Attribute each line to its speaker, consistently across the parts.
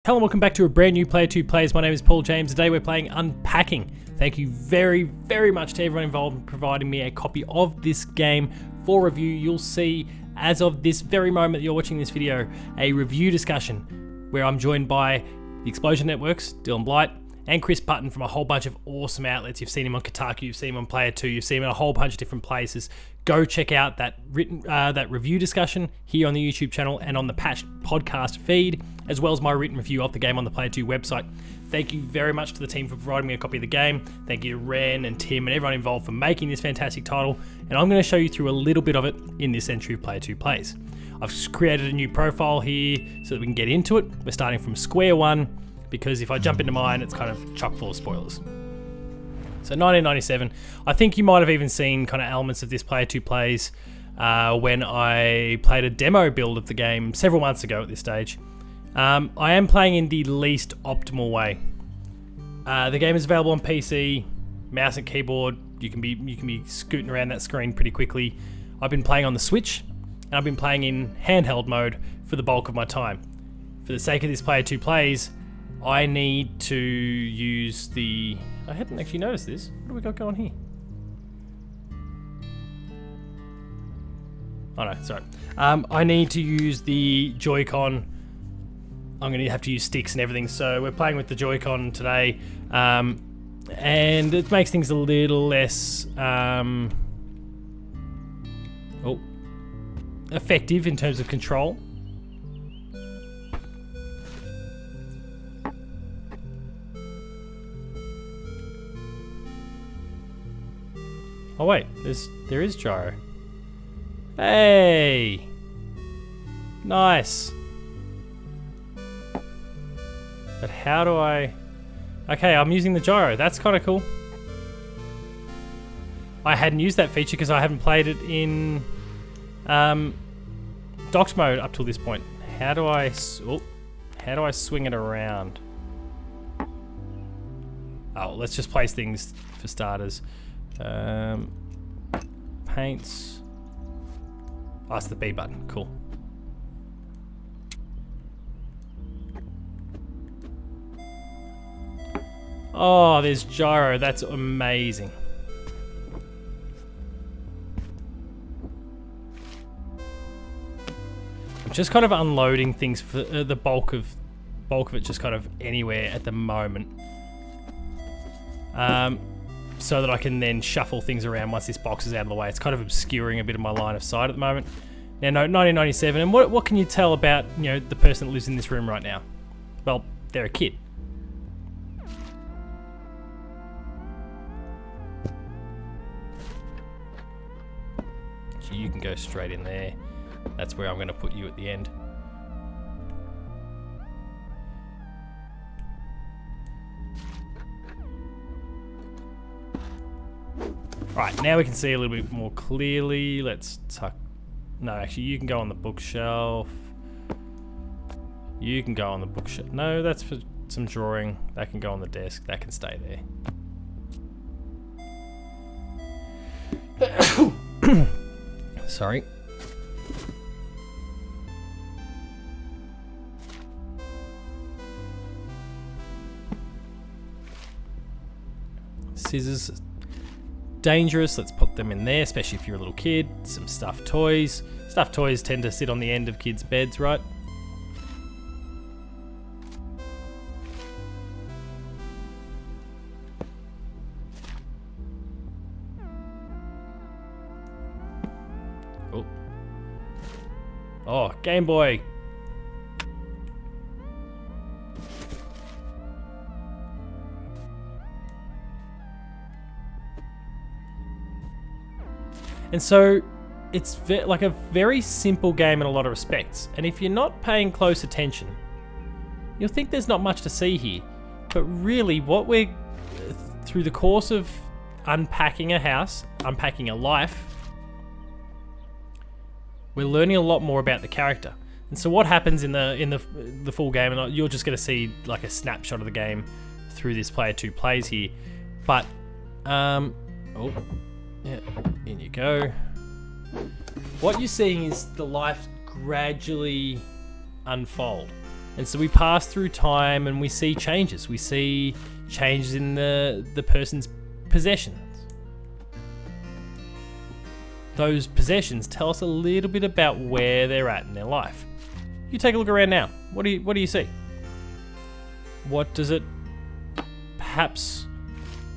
Speaker 1: Hello and welcome back to a brand new Player 2 Plays. My name is Paul James. Today we're playing Unpacking. Thank you very, very much to everyone involved in providing me a copy of this game for review. You'll see, as of this very moment that you're watching this video, a review discussion where I'm joined by the Explosion Networks, Dylan Blight, and Chris Putton from a whole bunch of awesome outlets. You've seen him on Kotaku, you've seen him on Player 2, you've seen him in a whole bunch of different places. Go check out that review discussion here on the YouTube channel and on the Patched podcast feed, as well as my written review of the game on the Player 2 website. Thank you very much to the team for providing me a copy of the game. Thank you to Ren and Tim and everyone involved for making this fantastic title. And I'm going to show you through a little bit of it in this entry of Player 2 Plays. I've created a new profile here so that we can get into it. We're starting from square one, because if I jump into mine, it's kind of chock full of spoilers. So 1997, I think you might have even seen kind of elements of this Player 2 Plays when I played a demo build of the game several months ago at this stage. I am playing in the least optimal way. The game is available on PC, mouse and keyboard. You can be scooting around that screen pretty quickly. I've been playing on the Switch, and I've been playing in handheld mode for the bulk of my time. For the sake of this Player 2 Plays, I need to use the... I hadn't actually noticed this. What do we got going here? Oh no, sorry. I need to use the Joy-Con. I'm going to have to use sticks and everything, so we're playing with the Joy-Con today. And it makes things a little less effective in terms of control. Oh wait, there is gyro. Hey! Nice. But how do I... Okay, I'm using the gyro. That's kind of cool. I hadn't used that feature because I haven't played it in docked mode up till this point. How do I swing it around? Oh, let's just place things for starters. Paints. Oh, it's the B button. Cool. Oh, there's gyro. That's amazing. I'm just kind of unloading things for the bulk of it, just kind of anywhere at the moment. So that I can then shuffle things around once this box is out of the way. It's kind of obscuring a bit of my line of sight at the moment. Now, no, 1997, and what can you tell about, you know, the person that lives in this room right now? Well, they're a kid. So you can go straight in there. That's where I'm going to put you at the end. Right, now we can see a little bit more clearly. Let's tuck... No, actually, you can go on the bookshelf. You can go on the bookshelf. No, that's for some drawing. That can go on the desk. That can stay there. Sorry. Scissors. Dangerous. Let's put them in there, especially if you're a little kid. Some stuffed toys. Stuffed toys tend to sit on the end of kids' beds, right? Oh. Oh, Game Boy. And so it's like a very simple game in a lot of respects. And if you're not paying close attention, you'll think there's not much to see here. But really, what we're, through the course of unpacking a house, unpacking a life, we're learning a lot more about the character. And so what happens in the full game, and you're just going to see like a snapshot of the game through this Player 2 Plays here. But, yeah, in you go. What you're seeing is the life gradually unfold. And so we pass through time and we see changes. We see changes in the person's possessions. Those possessions tell us a little bit about where they're at in their life. You take a look around now. What do you see? What does it perhaps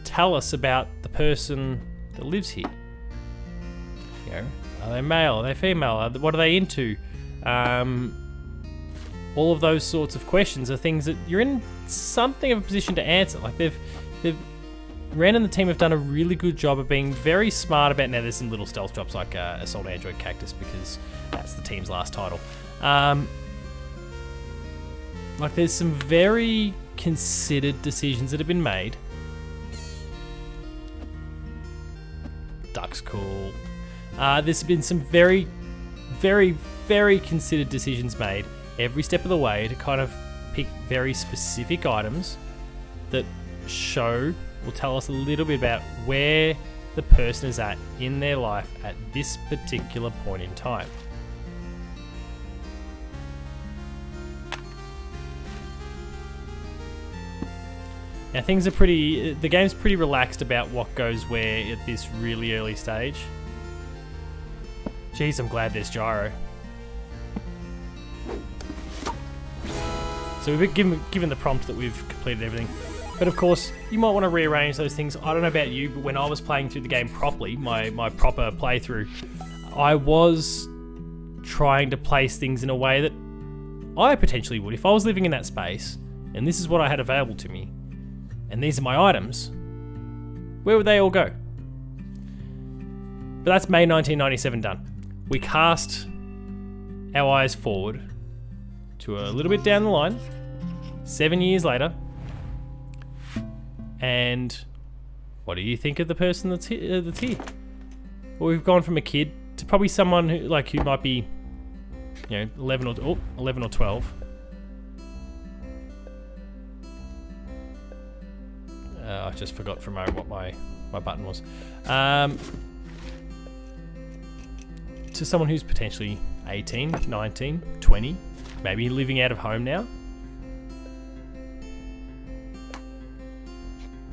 Speaker 1: tell us about the person that lives here? You know, are they male? Are they female? What are they into? All of those sorts of questions are things that you're in something of a position to answer. Like Ren and the team have done a really good job of being very smart about. Now there's some little stealth drops like Assault Android Cactus because that's the team's last title. Like there's some very considered decisions that have been made. Duck's cool. There's been some very, very, very considered decisions made every step of the way to kind of pick very specific items that will tell us a little bit about where the person is at in their life at this particular point in time. Now the game's pretty relaxed about what goes where at this really early stage. Jeez, I'm glad there's gyro. So we've been given the prompt that we've completed everything. But of course, you might want to rearrange those things. I don't know about you, but when I was playing through the game properly, my proper playthrough, I was trying to place things in a way that I potentially would. If I was living in that space, and this is what I had available to me, and these are my items, where would they all go? But that's May 1997 done. We cast our eyes forward to a little bit down the line, 7 years later, and what do you think of the person that's here? Well, we've gone from a kid to probably someone who might be, 11 or 12. I just forgot for a moment what my button was. To someone who's potentially 18, 19, 20, maybe living out of home now.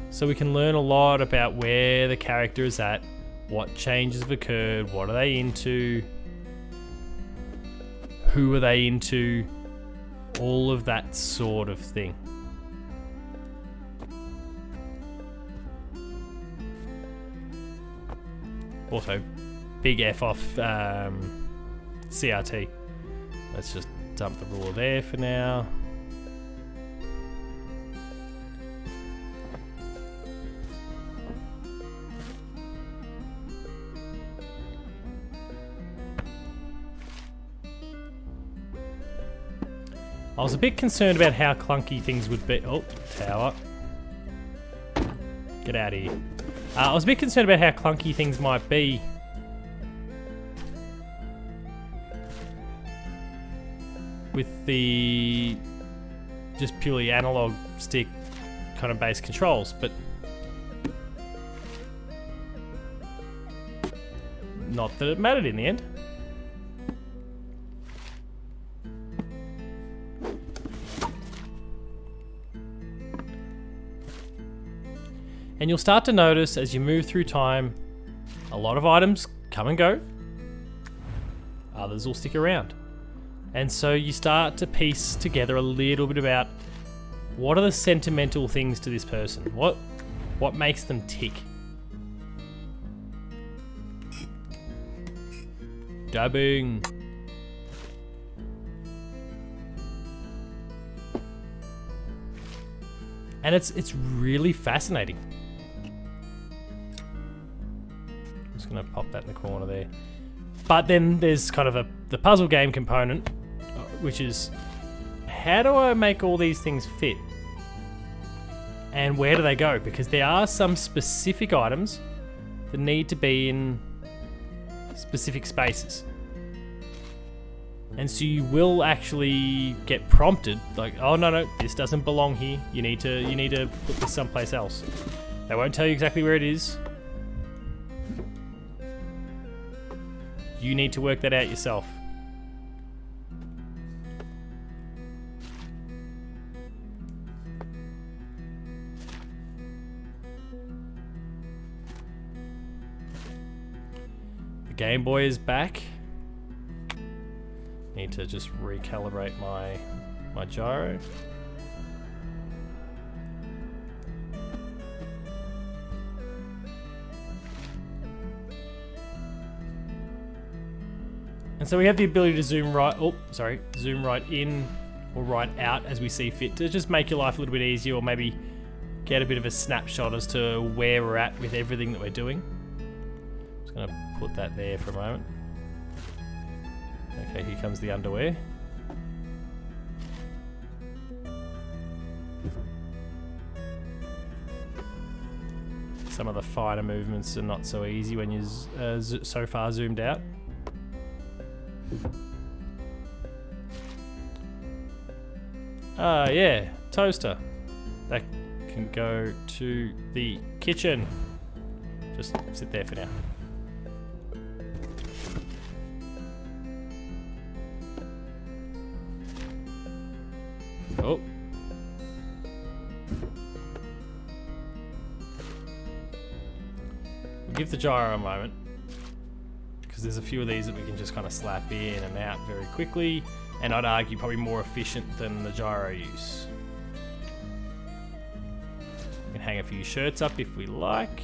Speaker 1: So we can learn a lot about where the character is at, what changes have occurred, what are they into, who are they into, all of that sort of thing. Also, big F off CRT. Let's just dump the ruler there for now. I was a bit concerned about how clunky things would be. Oh, tower. Get out of here. I was a bit concerned about how clunky things might be. With the just purely analog stick kind of base controls, but not that it mattered in the end. And you'll start to notice as you move through time, a lot of items come and go. Others will stick around. And so you start to piece together a little bit about what are the sentimental things to this person? What makes them tick? Dabbing. And it's really fascinating. Just gonna pop that in the corner there. But then there's kind of the puzzle game component, which is how do I make all these things fit? And where do they go? Because there are some specific items that need to be in specific spaces. And so you will actually get prompted, like, oh no, this doesn't belong here. You need to put this someplace else. They won't tell you exactly where it is. You need to work that out yourself. Game Boy is back. Need to just recalibrate my gyro. And so we have the ability to zoom right in or right out as we see fit to just make your life a little bit easier, or maybe get a bit of a snapshot as to where we're at with everything that we're doing. Just gonna put that there for a moment. Okay, here comes the underwear. Some of the finer movements are not so easy when you're so far zoomed out. Yeah, toaster. That can go to the kitchen. Just sit there for now. Oh. We'll give the gyro a moment, because there's a few of these that we can just kind of slap in and out very quickly, and I'd argue probably more efficient than the gyro use. We can hang a few shirts up if we like.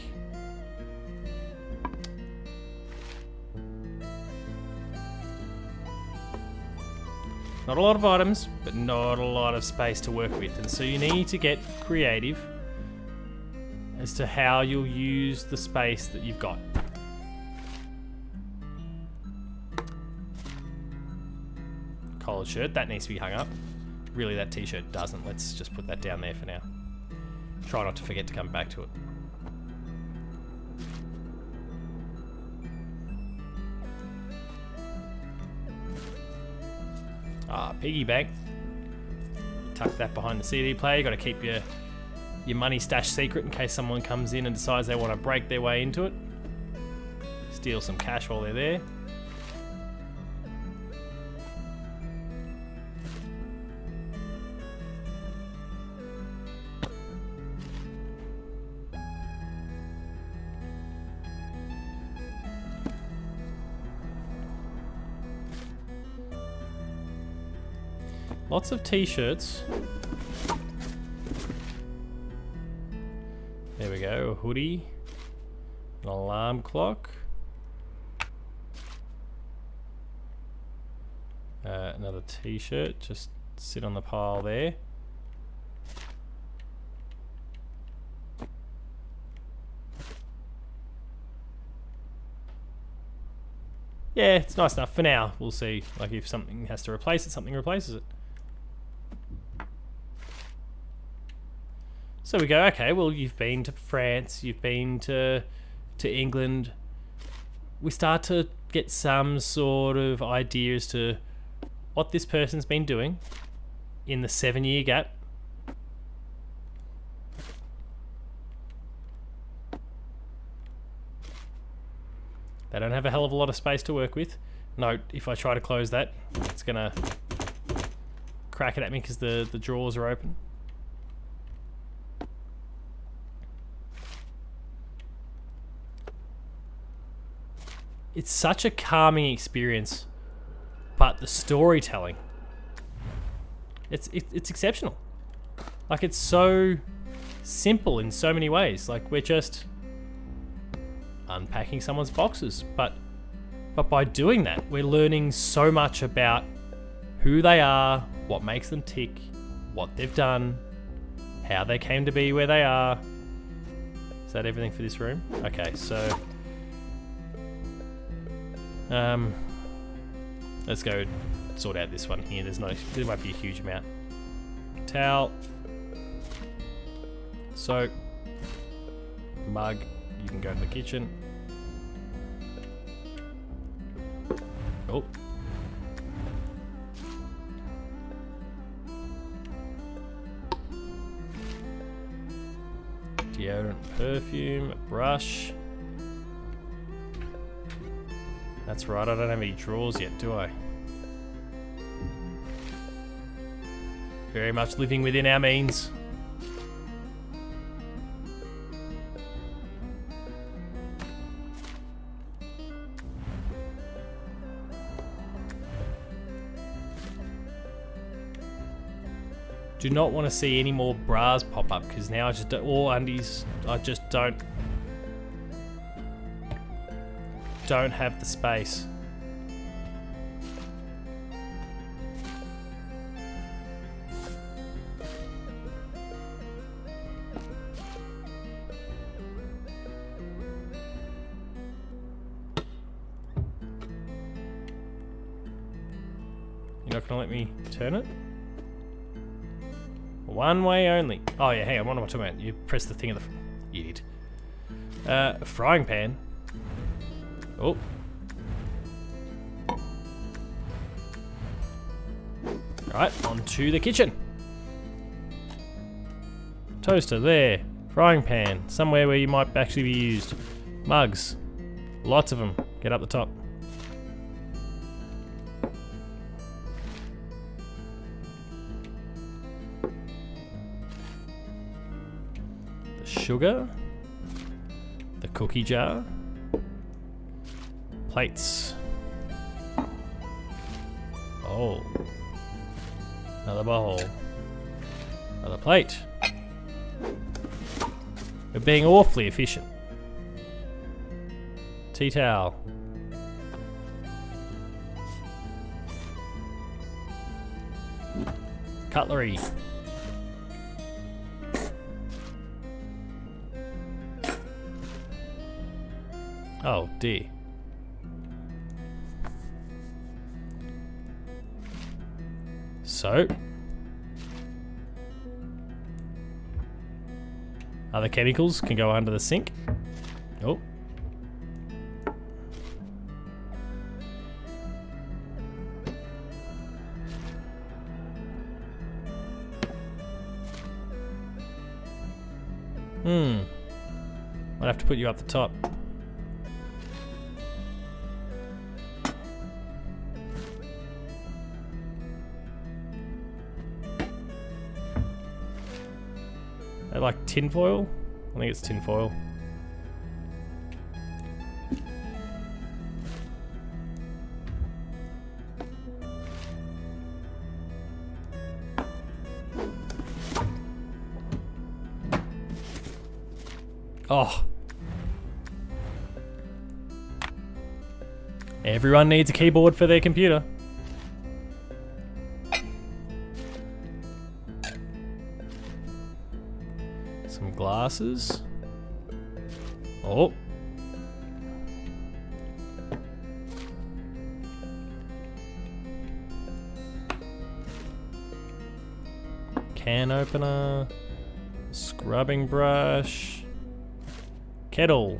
Speaker 1: Not a lot of items, but not a lot of space to work with, and so you need to get creative as to how you'll use the space that you've got. Collared shirt, that needs to be hung up. Really, that t-shirt doesn't. Let's just put that down there for now. Try not to forget to come back to it. Piggy bank. Tuck that behind the CD player. You got to keep your money stash secret in case someone comes in and decides they want to break their way into it. Steal some cash while they're there. Lots of t-shirts. There we go, a hoodie, an alarm clock, another t-shirt, just sit on the pile there. Yeah, it's nice enough for now. We'll see, like if something has to replace it, something replaces it. So we go, okay, well, you've been to France, you've been to England. We start to get some sort of idea as to what this person's been doing in the 7-year gap. They don't have a hell of a lot of space to work with. Note, if I try to close that, it's gonna crack it at me because the drawers are open. It's such a calming experience, but the storytelling, it's exceptional. Like, it's so simple in so many ways. Like, we're just unpacking someone's boxes, but by doing that, we're learning so much about who they are, what makes them tick, what they've done, how they came to be where they are. Is that everything for this room? Okay, so let's go sort out this one here. There might be a huge amount. Towel, soap, mug, you can go to the kitchen. Oh. Deodorant, perfume, a brush. That's right, I don't have any drawers yet, do I? Very much living within our means. Do not want to see any more bras pop up because now I just don't, or undies. I just don't have the space. You're not gonna let me turn it? One way only. Oh yeah, hang on, what am I talking about? You press the thing of the idiot. Frying pan. Oh. Right, on to the kitchen. Toaster there. Frying pan. Somewhere where you might actually be used. Mugs. Lots of them. Get up the top. The sugar. The cookie jar. Plates. Bowl. Another bowl. Another plate. We're being awfully efficient. Tea towel. Cutlery. Oh dear. So, other chemicals can go under the sink. Oh. Might have to put you up the top. I like tin foil. I think it's tin foil. Oh. Everyone needs a keyboard for their computer. Some glasses. Oh. Can opener. Scrubbing brush. Kettle.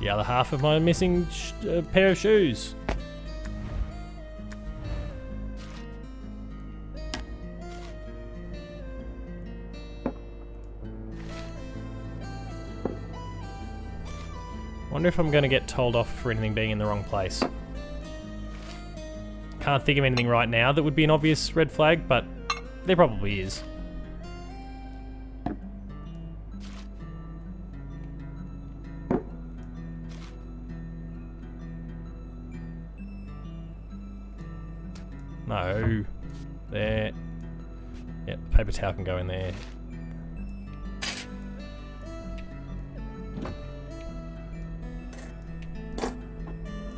Speaker 1: The other half of my missing pair of shoes. Wonder if I'm going to get told off for anything being in the wrong place. Can't think of anything right now that would be an obvious red flag, but there probably is. No. There. Yep, paper towel can go in there.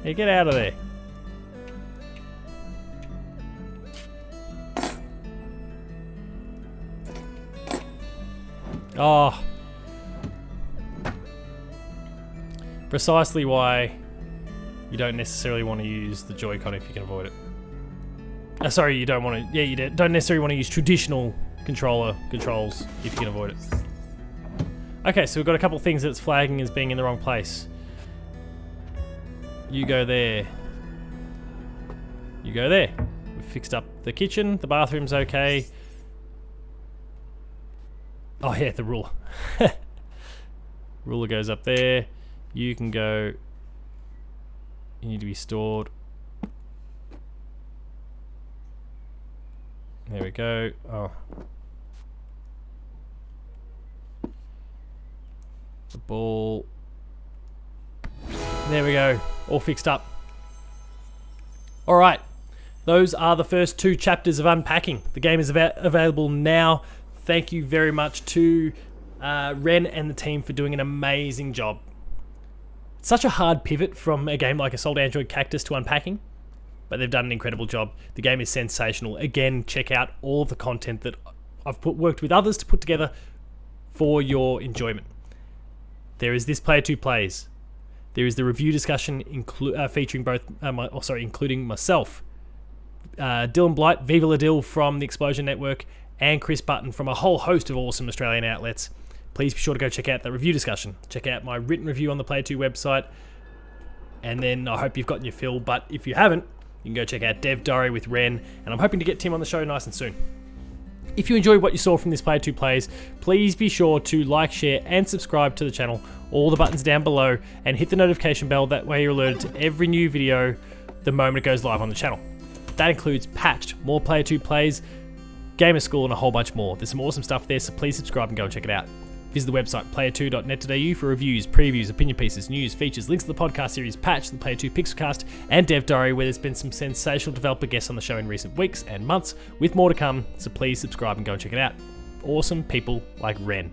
Speaker 1: Hey, get out of there. Oh. Precisely why you don't necessarily want to use the Joy-Con if you can avoid it. Sorry, you don't want to. Yeah, you don't necessarily want to use traditional controller controls if you can avoid it. Okay, so we've got a couple of things that's flagging as being in the wrong place. You go there. You go there. We've fixed up the kitchen. The bathroom's okay. Oh yeah, the ruler. Ruler goes up there. You can go. You need to be stored. There we go. Oh. The ball. There we go. All fixed up. Alright. those are the first 2 chapters of Unpacking. The game is available now. Thank you very much to Ren and the team for doing an amazing job. It's such a hard pivot from a game like Assault Android Cactus to Unpacking, but they've done an incredible job. The game is sensational. Again, check out all of the content that I've worked with others to put together for your enjoyment. There is this Player 2 Plays. There is the review discussion featuring both, including myself, Dylan Blight, Viva La Dill from the Explosion Network, and Chris Button from a whole host of awesome Australian outlets. Please be sure to go check out the review discussion. Check out my written review on the Player 2 website. And then I hope you've gotten your fill, but if you haven't, you can go check out Dev Diary with Ren, and I'm hoping to get Tim on the show nice and soon. If you enjoyed what you saw from this Player 2 Plays, please be sure to like, share, and subscribe to the channel. All the buttons down below, and hit the notification bell. That way you're alerted to every new video the moment it goes live on the channel. That includes Patched, more Player 2 Plays, Gamer School, and a whole bunch more. There's some awesome stuff there, so please subscribe and go and check it out. Visit the website player2.net.au for reviews, previews, opinion pieces, news, features, links to the podcast series Patch, the Player 2 Pixelcast, and Dev Diary, where there's been some sensational developer guests on the show in recent weeks and months, with more to come, so please subscribe and go and check it out. Awesome people like Ren.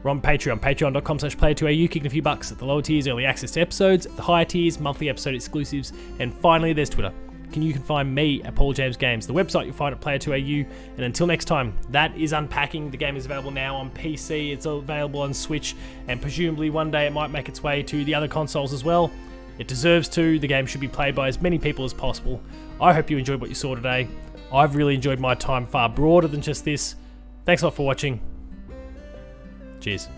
Speaker 1: We're on Patreon, patreon.com/player2au, kicking a few bucks. At the lower tiers, early access to episodes. At the higher tiers, monthly episode exclusives. And finally, there's Twitter. You can find me at Paul James Games. The website you'll find at Player2au. And until next time, that is Unpacking. The game is available now on PC. It's available on Switch, and presumably one day it might make its way to the other consoles as well. It deserves to. The game should be played by as many people as possible. I hope you enjoyed what you saw today. I've really enjoyed my time, far broader than just this. Thanks a lot for watching. Cheers.